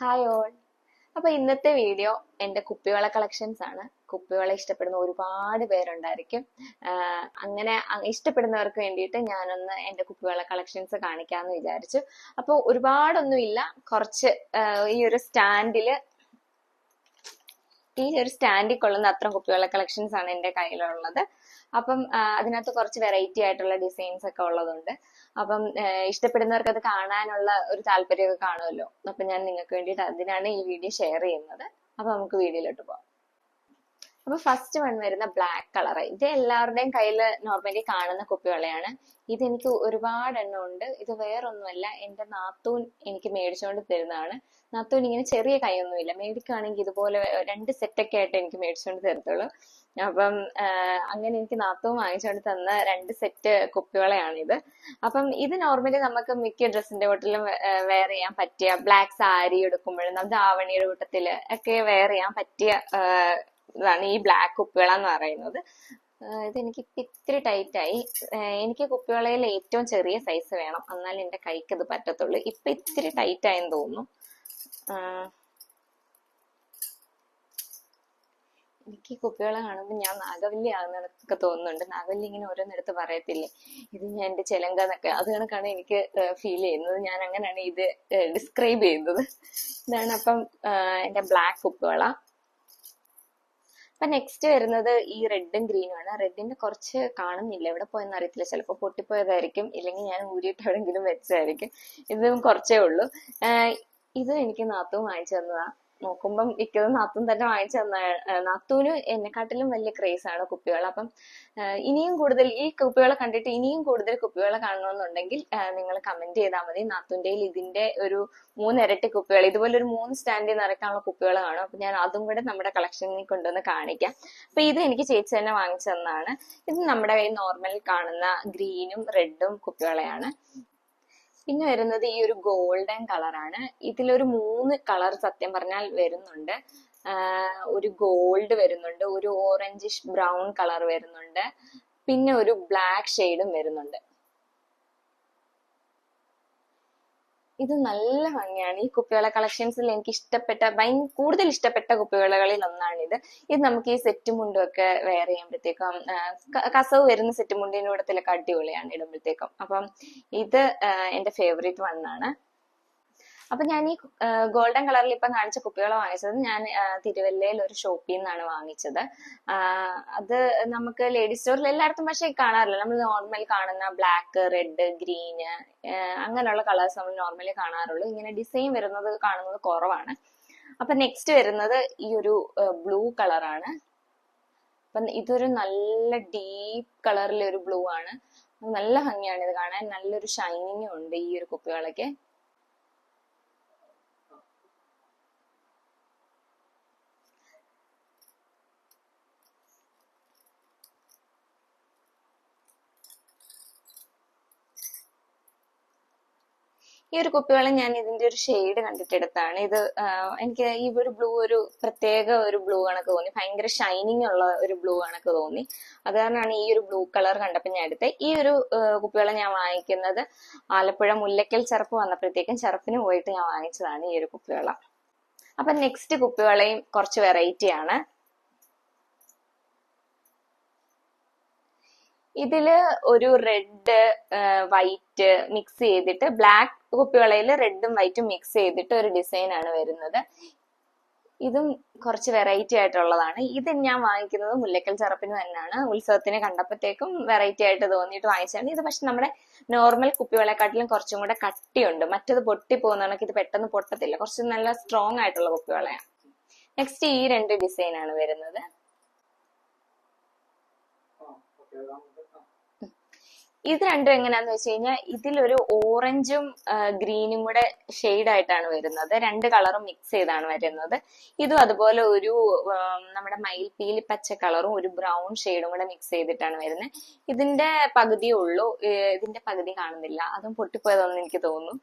Hi all. അപ്പൊ ഇന്നത്തെ video എന്റെ കുപ്പിവള കളക്ഷൻസ് ആണ്. കുപ്പിവള ഇഷ്ടപ്പെടുന്ന ഒരുപാട് പേരുണ്ടായിരിക്കും. അങ്ങനെ ഇഷ്ടപ്പെടുന്നവർക്ക് വേണ്ടിയിട്ട് ഞാനൊന്ന് എന്റെ കുപ്പിവള കളക്ഷൻസ് കാണിക്കാന്ന് വിചാരിച്ചു. അപ്പൊ ഒരുപാടൊന്നുമില്ല, കുറച്ച് ഈ ഒരു സ്റ്റാൻഡിൽ കൊള്ളുന്ന അത്ര കുപ്പിവള കളക്ഷൻസ് ആണ് എന്റെ കയ്യിലുള്ളത്. അപ്പം അതിനകത്ത് കുറച്ച് വെറൈറ്റി ആയിട്ടുള്ള ഡിസൈൻസ് ഒക്കെ ഉള്ളതുണ്ട്. അപ്പം ഇഷ്ടപ്പെടുന്നവർക്ക് അത് കാണാനുള്ള ഒരു താല്പര്യമൊക്കെ കാണുമല്ലോ. അപ്പൊ ഞാൻ നിങ്ങൾക്ക് വേണ്ടിയിട്ട് അതിനാണ് ഈ വീഡിയോ ഷെയർ ചെയ്യുന്നത്. അപ്പൊ നമുക്ക് വീഡിയോയിലോട്ട് പോകാം. അപ്പൊ ഫസ്റ്റ് വൺ വരുന്ന ബ്ലാക്ക് കളർ. ഇത് എല്ലാവരുടെയും കയ്യിൽ നോർമലി കാണുന്ന കുപ്പിവളയാണ്. ഇതെനിക്ക് ഒരുപാട് എണ്ണം ഉണ്ട്. ഇത് വേറൊന്നുമല്ല, എന്റെ നാത്തൂൻ എനിക്ക് മേടിച്ചുകൊണ്ട് തരുന്നതാണ്. നാത്തൂൻ ഇങ്ങനെ ചെറിയ കൈയൊന്നുമില്ല, മേടിക്കുകയാണെങ്കിൽ ഇതുപോലെ 2 സെറ്റൊക്കെ ആയിട്ട് എനിക്ക് മേടിച്ചുകൊണ്ട് തരത്തുള്ളൂ. അപ്പം അങ്ങനെ എനിക്ക് നാത്തൂൻ വാങ്ങിച്ചുകൊണ്ട് തന്ന 2 സെറ്റ് കുപ്പിവളയാണിത്. അപ്പം ഇത് നോർമലി നമുക്ക് മിക്ക ഡ്രസ്സിന്റെ കൂട്ടിലും വെയർ ചെയ്യാൻ പറ്റിയ, ബ്ലാക്ക് സാരി എടുക്കുമ്പോഴും നമ്മുടെ ആവണിയുടെ കൂട്ടത്തില് ഒക്കെ വെയർ ചെയ്യാൻ പറ്റിയ ഇതാണ് ഈ ബ്ലാക്ക് കുപ്പിവള എന്ന് പറയുന്നത്. ഇതെനിക്ക് ഇത്തിരി ടൈറ്റായി. എനിക്ക് കുപ്പിവളയിൽ ഏറ്റവും ചെറിയ സൈസ് വേണം, എന്നാലും എന്റെ കൈക്ക് അത് പറ്റത്തുള്ളൂ. ഇപ്പൊ ഇത്തിരി ടൈറ്റായെന്ന് തോന്നുന്നു. എനിക്ക് കുപ്പിവള കാണുമ്പോൾ ഞാൻ നാഗവല്ലി ആകുന്നതൊക്കെ തോന്നുന്നുണ്ട്. നാഗവല്ലി ഇങ്ങനെ ഓരോന്നെടുത്ത് പറയത്തില്ലേ, ഇത് ഞാൻ എന്റെ ചെലങ്ക എന്നൊക്കെ, അത് കണക്കാണ് എനിക്ക് ഫീൽ ചെയ്യുന്നത്. ഞാൻ അങ്ങനെയാണ് ഇത് ഡിസ്ക്രൈബ് ചെയ്യുന്നത്. ഇതാണ് അപ്പം എന്റെ ബ്ലാക്ക് കുപ്പിവള. അപ്പൊ നെക്സ്റ്റ് വരുന്നത് ഈ റെഡും ഗ്രീനും ആണ്. റെഡിന്റെ കുറച്ച് കാണുന്നില്ല, എവിടെ പോയെന്ന് അറിയത്തില്ല. ചിലപ്പോൾ പൊട്ടിപ്പോയതായിരിക്കും, ഇല്ലെങ്കിൽ ഞാൻ ഊരിയിട്ട് എവിടെയെങ്കിലും വെച്ചതായിരിക്കും. ഇതും കുറച്ചേ ഉള്ളൂ. ഇത് എനിക്ക് നാത്തൂൻ വാങ്ങിച്ചു തന്നതാ. നോക്കുമ്പം മിക്കതും നാത്തൂൻ തന്നെ വാങ്ങിച്ചു തന്ന. നാത്തൂന് എന്നെക്കാട്ടിലും വലിയ ക്രേസ് ആണ് കുപ്പിവള. അപ്പം ഇനിയും കൂടുതൽ ഈ കുപ്പിവള കണ്ടിട്ട് ഇനിയും കൂടുതൽ കുപ്പിവള കാണണമെന്നുണ്ടെങ്കിൽ നിങ്ങൾ കമന്റ് ചെയ്താൽ മതി. നാത്തൂന്റെ ഇതിന്റെ ഒരു 3 ഇരട്ടി കുപ്പിവള, ഇതുപോലെ ഒരു 3 സ്റ്റാൻഡിൽ നിറയ്ക്കാനുള്ള കുപ്പിവള കാണും. അപ്പൊ ഞാൻ അതും കൂടെ നമ്മുടെ കളക്ഷനിൽ കൊണ്ടുവന്ന് കാണിക്കാം. അപ്പൊ ഇത് എനിക്ക് ചേച്ചി തന്നെ വാങ്ങിച്ചു തന്നതാണ്. ഇത് നമ്മുടെ കയ്യിൽ നോർമൽ കാണുന്ന ഗ്രീനും റെഡും കുപ്പിവളയാണ്. പിന്നെ വരുന്നത് ഈ ഒരു ഗോൾഡൻ കളറാണ്. ഇതിലൊരു 3 കളർ സത്യം പറഞ്ഞാൽ വരുന്നുണ്ട്. ഒരു ഗോൾഡ് വരുന്നുണ്ട്, ഒരു ഓറഞ്ചിഷ് ബ്രൗൺ കളർ വരുന്നുണ്ട്, പിന്നെ ഒരു ബ്ലാക്ക് ഷെയ്ഡും വരുന്നുണ്ട്. ഇത് നല്ല ഭംഗിയാണ്. ഈ കുപ്പിവള കളക്ഷൻസിൽ എനിക്ക് കൂടുതൽ ഇഷ്ടപ്പെട്ട കുപ്പിവളകളിൽ ഒന്നാണിത്. ഇത് നമുക്ക് ഈ സെറ്റ് മുണ്ടും ഒക്കെ വെയർ ചെയ്യുമ്പോഴത്തേക്കും, കസവ് വരുന്ന സെറ്റ് മുണ്ടിന്റെ കൂടത്തിലൊക്കെ അടിപൊളിയാണ് ഇടുമ്പോഴത്തേക്കും. അപ്പം ഇത് എന്റെ ഫേവറേറ്റ് വണ്ണാണ്. അപ്പൊ ഞാൻ ഈ ഗോൾഡൻ കളറിൽ ഇപ്പൊ കാണിച്ച കുപ്പിവള വാങ്ങിച്ചത് ഞാൻ തിരുവല്ലയിൽ ഒരു ഷോപ്പിൽ നിന്നാണ് വാങ്ങിച്ചത്. അത് നമുക്ക് ലേഡീസ് സ്റ്റോറിൽ എല്ലായിടത്തും പക്ഷെ കാണാറില്ല. നമ്മൾ നോർമൽ കാണുന്ന ബ്ലാക്ക്, റെഡ്, ഗ്രീന് അങ്ങനെയുള്ള കളേഴ്സ് നമ്മൾ നോർമലി കാണാറുള്ളൂ. ഇങ്ങനെ ഡിസൈൻ വരുന്നത് കാണുന്നത് കുറവാണ്. അപ്പൊ നെക്സ്റ്റ് വരുന്നത് ഈ ഒരു ബ്ലൂ കളറാണ്. അപ്പൊ ഇതൊരു നല്ല ഡീപ്പ് കളറിലെ ഒരു ബ്ലൂ ആണ്. നല്ല ഭംഗിയാണ് ഇത് കാണാൻ. നല്ലൊരു ഷൈനിങ്ങും ഉണ്ട് ഈ ഒരു കുപ്പിവളയ്ക്ക്. ഈ ഒരു കുപ്പിവള ഞാൻ ഇതിന്റെ ഒരു ഷെയ്ഡ് കണ്ടിട്ടെടുത്താണ്. ഇത് എനിക്ക് ഈ ഒരു ബ്ലൂ ഒരു പ്രത്യേക ഒരു ബ്ലൂ കണക്ക് തോന്നി. ഭയങ്കര ഷൈനിങ് ഉള്ള ഒരു ബ്ലൂ കണക്ക് തോന്നി. അത് കാരണമാണ് ഈ ഒരു ബ്ലൂ കളർ കണ്ടപ്പോൾ ഞാൻ എടുത്തത്. ഈ ഒരു കുപ്പിവള ഞാൻ വാങ്ങിക്കുന്നത് ആലപ്പുഴ മുല്ലക്കൽ ചെറുപ്പ് വന്നപ്പോഴത്തേക്കും ചെറുപ്പിന് പോയിട്ട് ഞാൻ വാങ്ങിച്ചതാണ് ഈ ഒരു കുപ്പിവള. അപ്പൊ നെക്സ്റ്റ് കുപ്പിവളയും കുറച്ച് വെറൈറ്റി ആണ്. ഇതില് ഒരു റെഡ്, വൈറ്റ് മിക്സ് ചെയ്തിട്ട്, ബ്ലാക്ക് കുപ്പിവളയില് റെഡും വൈറ്റും മിക്സ് ചെയ്തിട്ട് ഒരു ഡിസൈൻ ആണ് വരുന്നത്. ഇതും കുറച്ച് വെറൈറ്റി ആയിട്ടുള്ളതാണ്. ഇത് ഞാൻ വാങ്ങിക്കുന്നത് മുല്ലക്കൽ ചെറുപ്പിന് തന്നെയാണ്. ഉത്സവത്തിന് കണ്ടപ്പോഴത്തേക്കും വെറൈറ്റി ആയിട്ട് തോന്നിയിട്ട് വാങ്ങിച്ചതാണ്. ഇത് പക്ഷെ നമ്മുടെ നോർമൽ കുപ്പിവളയെക്കാട്ടിലും കുറച്ചും കൂടെ കട്ടിയുണ്ട്. മറ്റത് പൊട്ടി പോകുന്ന കണക്ക് ഇത് പെട്ടെന്ന് പൊട്ടത്തില്ല. കുറച്ച് നല്ല സ്ട്രോങ് ആയിട്ടുള്ള കുപ്പിവളയാണ്. നെക്സ്റ്റ് ഈ 2 ഡിസൈൻ ആണ് വരുന്നത്. ഇത് രണ്ടും എങ്ങനെയാന്ന് വെച്ച് കഴിഞ്ഞാൽ ഇതിലൊരു ഓറഞ്ചും ഗ്രീനും കൂടെ ആയിട്ടാണ് വരുന്നത്. 2 കളറും മിക്സ് ചെയ്താണ് വരുന്നത്. ഇതും അതുപോലെ ഒരു നമ്മുടെ മയിൽപ്പീലി പച്ച കളറും ഒരു ബ്രൗൺ ഷെയ്ഡും കൂടെ മിക്സ് ചെയ്തിട്ടാണ് വരുന്നത്. ഇതിന്റെ പകുതിയേ ഉള്ളൂ, ഇതിന്റെ പകുതി കാണുന്നില്ല. അതും പൊട്ടിപ്പോയതെന്ന് എനിക്ക് തോന്നുന്നു.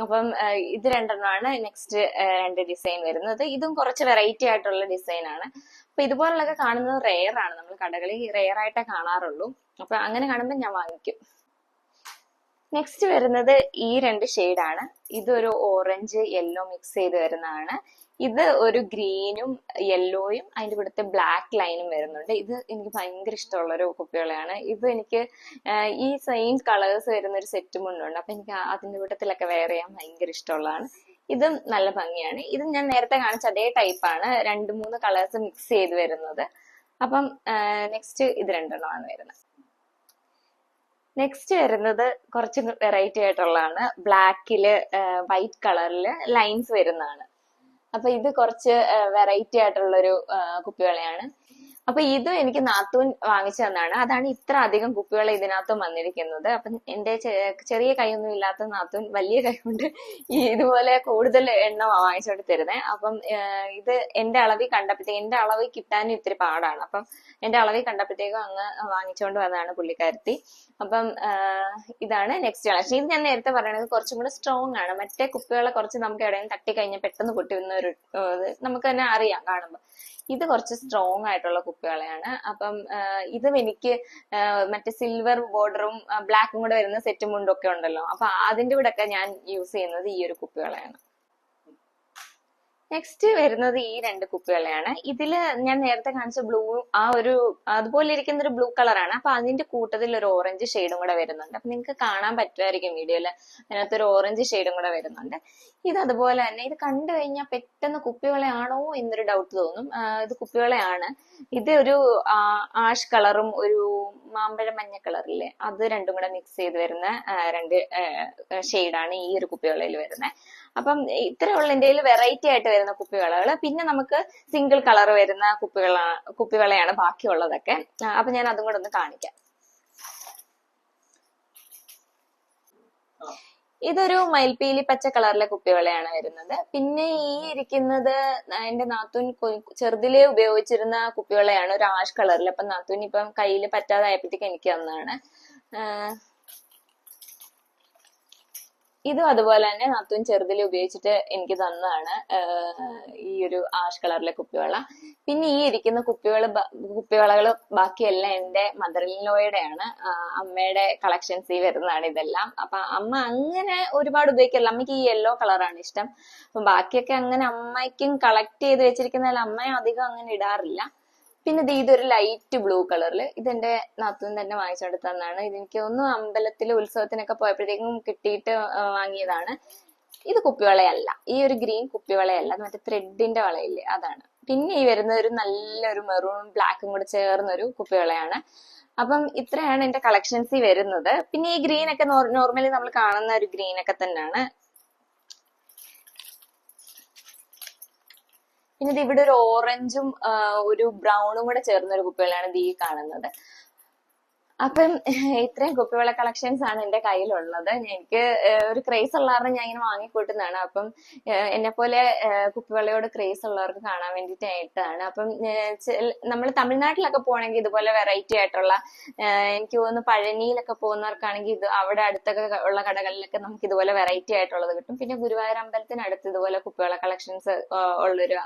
അപ്പം ഇത് 2 നെക്സ്റ്റ് 2 ഡിസൈൻ വരുന്നത്. ഇതും കുറച്ച് വെറൈറ്റി ആയിട്ടുള്ള ഡിസൈൻ ആണ്. അപ്പൊ ഇതുപോലുള്ളതൊക്കെ കാണുന്നത് റെയർ ആണ്. നമ്മൾ കടകളിൽ റെയർ ആയിട്ടേ കാണാറുള്ളൂ. അപ്പൊ അങ്ങനെ കാണുമ്പോൾ ഞാൻ വാങ്ങിക്കും. നെക്സ്റ്റ് വരുന്നത് ഈ 2 ഷെയ്ഡാണ്. ഇതൊരു ഓറഞ്ച് യെല്ലോ മിക്സ് ചെയ്ത് വരുന്നതാണ്. ഇത് ഒരു ഗ്രീനും യെല്ലോയും അതിന്റെ കൂടത്തെ ബ്ലാക്ക് ലൈനും വരുന്നുണ്ട്. ഇത് എനിക്ക് ഭയങ്കര ഇഷ്ടമുള്ള ഒരു കുപ്പിവളയാണ്. ഇത് എനിക്ക് ഈ സെയിം കളേഴ്സ് വരുന്ന ഒരു സെറ്റ് മുണ്ടുണ്ട്. അപ്പൊ എനിക്ക് അതിന്റെ കൂട്ടത്തിലൊക്കെ വെയർ ചെയ്യാൻ ഭയങ്കര ഇഷ്ടമുള്ളതാണ്. ഇതും നല്ല ഭംഗിയാണ്. ഇത് ഞാൻ നേരത്തെ കാണിച്ച അതേ ടൈപ്പാണ്, 2-3 കളേഴ്സ് മിക്സ് ചെയ്ത് വരുന്നത്. അപ്പം നെക്സ്റ്റ് ഇത് രണ്ടെണ്ണമാണ് വരുന്നത്. നെക്സ്റ്റ് വരുന്നത് കുറച്ച് വെറൈറ്റി ആയിട്ടുള്ളതാണ്. ബ്ലാക്കില് വൈറ്റ് കളറില് ലൈൻസ് വരുന്നതാണ്. അപ്പൊ ഇത് കുറച്ച് വെറൈറ്റി ആയിട്ടുള്ളൊരു കുപ്പിവളയാണ്. അപ്പൊ ഇതും എനിക്ക് നാത്തൂൻ വാങ്ങിച്ചു തന്നാണ്. അതാണ് ഇത്ര അധികം കുപ്പിവള ഇതിനകത്തും വന്നിരിക്കുന്നത്. അപ്പൊ എന്റെ ചെറിയ കൈയൊന്നും ഇല്ലാത്ത നാത്തൂൻ വലിയ കൈ കൊണ്ട് ഇതുപോലെ കൂടുതൽ എണ്ണ വാങ്ങിച്ചോണ്ട് തരുന്നേ. അപ്പം ഇത് എന്റെ അളവിൽ കണ്ടപ്പോഴത്തേക്ക്, എന്റെ അളവിൽ കിട്ടാനും ഇത്തിരി പാടാണ്. അപ്പം എന്റെ അളവിൽ കണ്ടപ്പോഴത്തേക്കും അങ്ങ് വാങ്ങിച്ചോണ്ട് വന്നതാണ് പുള്ളിക്കാരത്തി. അപ്പം ഇതാണ് നെക്സ്റ്റ് കളക്ഷൻ. ഇത് ഞാൻ നേരത്തെ പറയണത് കുറച്ചും കൂടെ സ്ട്രോങ് ആണ്. മറ്റേ കുപ്പിവള കുറച്ച് നമുക്ക് എവിടെയും തട്ടി കഴിഞ്ഞാൽ പെട്ടെന്ന് പൊട്ടി വന്ന ഒരു നമുക്ക് തന്നെ അറിയാം കാണുമ്പോൾ. ഇത് കുറച്ച് സ്ട്രോങ് ആയിട്ടുള്ള കുപ്പിവളയാണ്. അപ്പം ഇതും എനിക്ക് മറ്റേ സിൽവർ ബോർഡറും ബ്ലാക്കും കൂടെ വരുന്ന സെറ്റും മുണ്ടും ഒക്കെ ഉണ്ടല്ലോ, അപ്പൊ അതിന്റെ കൂടെ ഒക്കെ ഞാൻ യൂസ് ചെയ്യുന്നത് ഈ ഒരു കുപ്പിവളയാണ്. നെക്സ്റ്റ് വരുന്നത് ഈ 2 കുപ്പിവളയാണ്. ഇതില് ഞാൻ നേരത്തെ കാണിച്ച ബ്ലൂ, ആ ഒരു അതുപോലെ ഇരിക്കുന്ന ഒരു ബ്ലൂ കളറാണ്. അപ്പൊ അതിന്റെ കൂട്ടത്തിൽ ഒരു ഓറഞ്ച് ഷെയ്ഡും കൂടെ വരുന്നുണ്ട്. അപ്പൊ നിങ്ങൾക്ക് കാണാൻ പറ്റുമായിരിക്കും വീഡിയോയില്, അതിനകത്ത് ഒരു ഓറഞ്ച് ഷെയ്ഡും കൂടെ വരുന്നുണ്ട്. ഇത് അതുപോലെ തന്നെ, ഇത് കണ്ടു കഴിഞ്ഞാൽ പെട്ടെന്ന് കുപ്പിവളയാണോ എന്നൊരു ഡൗട്ട് തോന്നും. ഇത് കുപ്പിവളയാണ്. ഇത് ഒരു ആഷ് കളറും ഒരു മാമ്പഴ മഞ്ഞ കളറില്ലേ, അത് രണ്ടും കൂടെ മിക്സ് ചെയ്ത് വരുന്ന 2 ഷെയ്ഡാണ് ഈ ഒരു കുപ്പിവളയിൽ വരുന്നത്. അപ്പം ഇത്രയുള്ള ഇന്ത്യയിൽ വെറൈറ്റി ആയിട്ട് വരുന്ന കുപ്പിവളകള്. പിന്നെ നമുക്ക് സിംഗിൾ കളർ വരുന്ന കുപ്പിവളയാണ് ബാക്കിയുള്ളതൊക്കെ. അപ്പൊ ഞാൻ അതും കൂടെ ഒന്ന് കാണിക്കാം. ഇതൊരു മയിൽപ്പീലി പച്ച കളറിലെ കുപ്പിവളയാണ് വരുന്നത്. പിന്നെ ഈ ഇരിക്കുന്നത് എന്റെ നാത്തൂൻ ചെറുതിലേ ഉപയോഗിച്ചിരുന്ന കുപ്പിവളയാണ്, ഒരു ആഷ് കളറിൽ. അപ്പൊ നാത്തൂൻ ഇപ്പം കയ്യിൽ പറ്റാതായപ്പോഴത്തേക്ക് എനിക്ക് തന്നതാണ്. ഇതും അതുപോലെ തന്നെ നാത്തൂൻ ചെറുതിൽ ഉപയോഗിച്ചിട്ട് എനിക്ക് തന്നതാണ് ഈ ഒരു ആഷ് കളറിലെ കുപ്പിവള. പിന്നെ ഈ ഇരിക്കുന്ന കുപ്പിവളകൾ ബാക്കിയെല്ലാം എന്റെ മദർ ഇൻ ലോയുടെയാണ്, അമ്മയുടെ കളക്ഷൻസ് വരുന്നതാണ് ഇതെല്ലാം. അപ്പൊ അമ്മ അങ്ങനെ ഒരുപാട് ഉപയോഗിക്കില്ല, അമ്മയ്ക്ക് ഈ യെല്ലോ കളറാണ് ഇഷ്ടം. അപ്പൊ ബാക്കിയൊക്കെ അങ്ങനെ അമ്മയ്ക്കും കളക്ട് ചെയ്ത് വെച്ചിരിക്കുന്നതിൽ അമ്മ അധികം അങ്ങനെ ഇടാറില്ല. പിന്നെ ഇതൊരു ലൈറ്റ് ബ്ലൂ കളറില്, ഇതെന്റെ നാത്തൂൻ തന്നെ വാങ്ങിച്ചോണ്ട് തന്നാണ്. ഇതെനിക്ക് ഒന്ന് അമ്പലത്തില് ഉത്സവത്തിനൊക്കെ പോയപ്പോഴത്തേക്കും കിട്ടിയിട്ട് വാങ്ങിയതാണ്. ഇത് കുപ്പിവളയല്ല, ഈ ഒരു ഗ്രീൻ കുപ്പിവളയല്ല, മറ്റേ ത്രെഡിന്റെ വളയില്ലേ അതാണ്. പിന്നെ ഈ വരുന്ന ഒരു നല്ലൊരു മെറൂണും ബ്ലാക്കും കൂടെ ചേർന്നൊരു കുപ്പിവളയാണ്. അപ്പം ഇത്രയാണ് എന്റെ കളക്ഷൻസ് വരുന്നത്. പിന്നെ ഈ ഗ്രീൻ ഒക്കെ നോർമലി നമ്മൾ കാണുന്ന ഒരു ഗ്രീൻ ഒക്കെ തന്നെയാണ്. പിന്നെ ഇത് ഇവിടെ ഒരു ഓറഞ്ചും ഒരു ബ്രൗണും കൂടെ ചേർന്ന ഒരു കുപ്പിവളയാണ് ഇത് ഈ കാണുന്നത്. അപ്പം ഇത്രയും കുപ്പിവള കളക്ഷൻസ് ആണ് എന്റെ കയ്യിലുള്ളത്. എനിക്ക് ഒരു ക്രേസ് ഉള്ള കാരണം ഞാൻ ഇങ്ങനെ വാങ്ങിക്കൂട്ടുന്നതാണ്. അപ്പം എന്നെ പോലെ കുപ്പിവളയോട് ക്രേസ് ഉള്ളവർക്ക് കാണാൻ വേണ്ടിയിട്ടായിട്ടാണ്. അപ്പം നമ്മൾ തമിഴ്നാട്ടിലൊക്കെ പോകണമെങ്കിൽ ഇതുപോലെ വെറൈറ്റി ആയിട്ടുള്ള, എനിക്ക് തോന്നുന്നു പഴനിയിലൊക്കെ പോകുന്നവർക്കാണെങ്കിൽ ഇത് അവിടെ അടുത്തൊക്കെ ഉള്ള കടകളിലൊക്കെ നമുക്ക് ഇതുപോലെ വെറൈറ്റി ആയിട്ടുള്ളത് കിട്ടും. പിന്നെ ഗുരുവായൂർ അമ്പലത്തിനടുത്ത് ഇതുപോലെ കുപ്പിവള കളക്ഷൻസ് ഉള്ളൊരു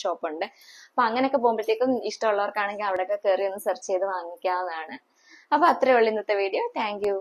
ഷോപ്പുണ്ട്. അപ്പൊ അങ്ങനെയൊക്കെ പോകുമ്പോഴത്തേക്കും ഇഷ്ടമുള്ളവർക്കാണെങ്കിൽ അവിടെയൊക്കെ കയറി ഒന്ന് സെർച്ച് ചെയ്ത് വാങ്ങിക്കാവുന്നതാണ്. അപ്പൊ അത്രേ ഉള്ളൂ ഇന്നത്തെ വീഡിയോ. Thank you.